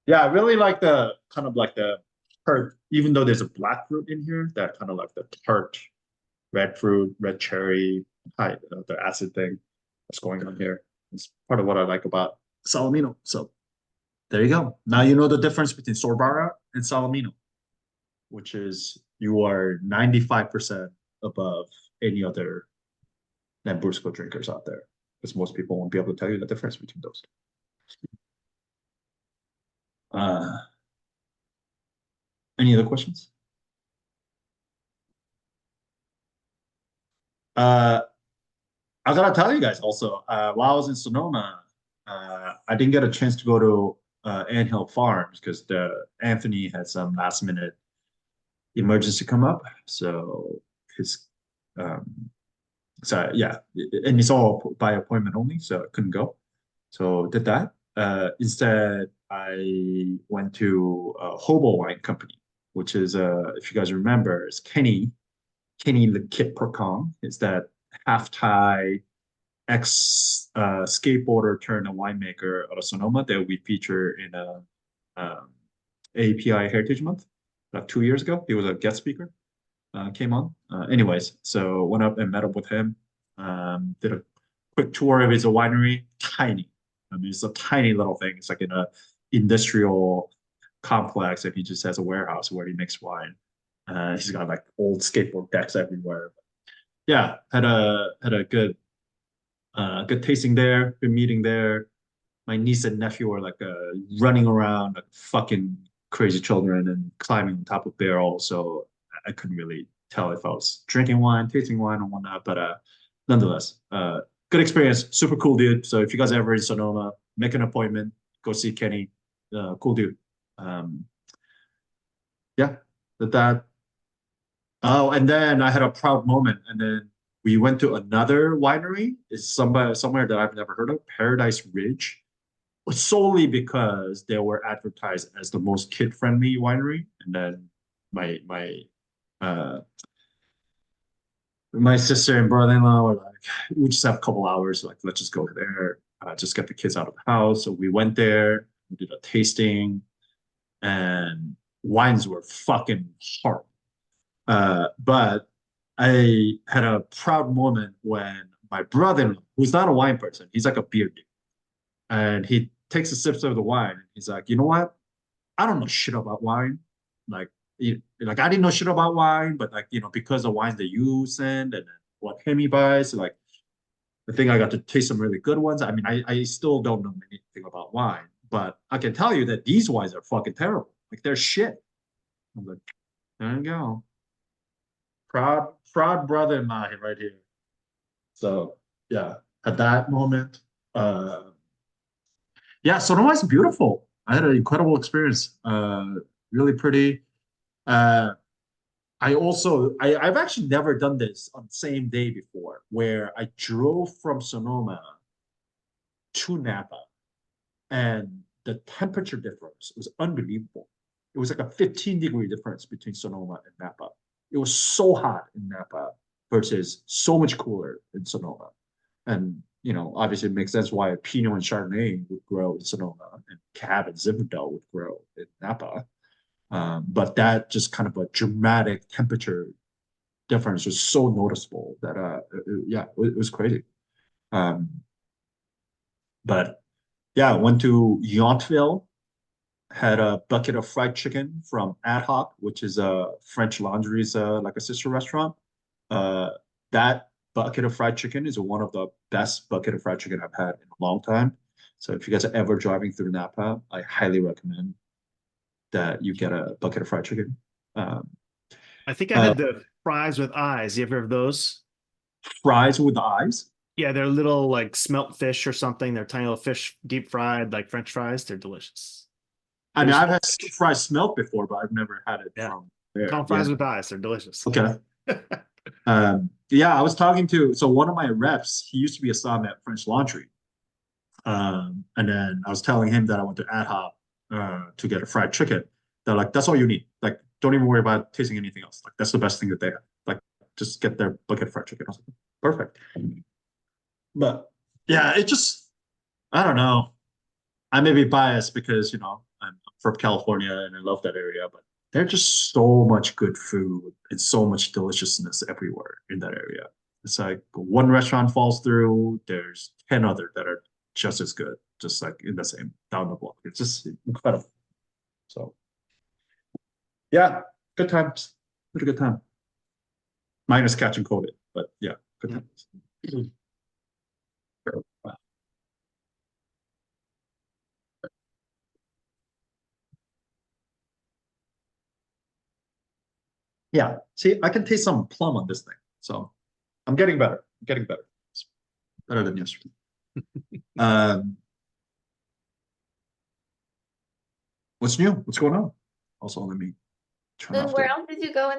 Yeah, I really like the kind of like the tart, even though there's a black fruit in here, that kind of like the tart, red fruit, red cherry, the acid thing that's going on here. It's part of what I like about Salamino. So there you go. Now you know the difference between Sorbara and Salamino, which is you are 95% above any other Lambrusco drinkers out there, because most people won't be able to tell you the difference between those two. Any other questions? I gotta tell you guys also, while I was in Sonoma, I didn't get a chance to go to Anthill Farms because Anthony had some last minute emergency come up. So his so yeah, and it's all by appointment only, so I couldn't go. So did that. Instead, I went to Hobo Wine Company, which is if you guys remember, it's Kenny the Kid Percon. It's that half Thai ex skateboarder turned a winemaker out of Sonoma that we feature in a API Heritage Month like 2 years ago. He was a guest speaker, came on. Anyways, so went up and met up with him. Did a quick tour of his winery. Tiny. I mean, it's a tiny little thing. It's like in a industrial complex, and he just has a warehouse where he makes wine. He's got like old skateboard decks everywhere. Yeah, had a good tasting there, good meeting there. my niece and nephew were like running around like fucking crazy children and climbing on top of barrels. So I couldn't really tell if I was drinking wine, tasting wine, or whatnot. But nonetheless, good experience. Super cool dude. So if you guys are ever in Sonoma, make an appointment. Go see Kenny. Cool dude. Yeah, that. Oh, and then I had a proud moment, and then we went to another winery. It's somewhere that I've never heard of, Paradise Ridge, solely because they were advertised as the most kid-friendly winery. And then my sister and brother-in-law were like, we just have a couple hours, like let's just go there, just get the kids out of the house. So we went there, we did a tasting, and wines were fucking hard. But I had a proud moment when my brother-in-law, who's not a wine person, he's like a beer dude, and he takes a sip of the wine, and he's like, you know what? I don't know shit about wine. Like, I didn't know shit about wine, but like, because the wines that you send and what Hemi buys, like, I think I got to taste some really good ones. I mean, I still don't know anything about wine, but I can tell you that these wines are fucking terrible. Like, they're shit. I'm like, there you go. Proud brother-in-law right here. So yeah, at that moment, yeah, Sonoma is beautiful. I had an incredible experience. Really pretty. I've actually never done this on the same day before, where I drove from Sonoma to Napa, and the temperature difference was unbelievable. It was like a 15-degree difference between Sonoma and Napa. It was so hot in Napa versus so much cooler in Sonoma. And, obviously it makes sense why Pinot and Chardonnay would grow in Sonoma and Cab and Zinfandel would grow in Napa. But that just kind of a dramatic temperature difference was so noticeable that, yeah, it was crazy. But yeah, I went to Yountville, had a bucket of fried chicken from Ad Hoc, which is a French Laundry's like a sister restaurant. That bucket of fried chicken is one of the best bucket of fried chicken I've had in a long time. So if you guys are ever driving through Napa, I highly recommend that you get a bucket of fried chicken. I think I had the fries with eyes. You ever have those? Fries with eyes? Yeah, they're little like smelt fish or something. They're tiny little fish, deep fried, like French fries. They're delicious. I mean, I've had fries smelt before, but I've never had it from there. Call them fries with eyes. They're delicious. Okay. Yeah, I was talking to, so one of my reps, he used to be a som at French Laundry. And then I was telling him that I went to Ad Hoc to get a fried chicken. They're like, that's all you need. Like, don't even worry about tasting anything else. Like, that's the best thing that they have. Like, just get their bucket of fried chicken. I was like, perfect. But yeah, it just, I don't know. I may be biased because, I'm from California and I love that area, but there's just so much good food and so much deliciousness everywhere in that area. It's like one restaurant falls through, there's 10 other that are just as good, just like in the same down the block. It's just incredible. So yeah, good times. Pretty good time. Minus catching COVID, but yeah, good times. Wow. Yeah, see, I can taste some plum on this thing, so I'm getting better. I'm getting better. It's better than yesterday. What's new? What's going on? Also, let me turn Then off where the else did you go in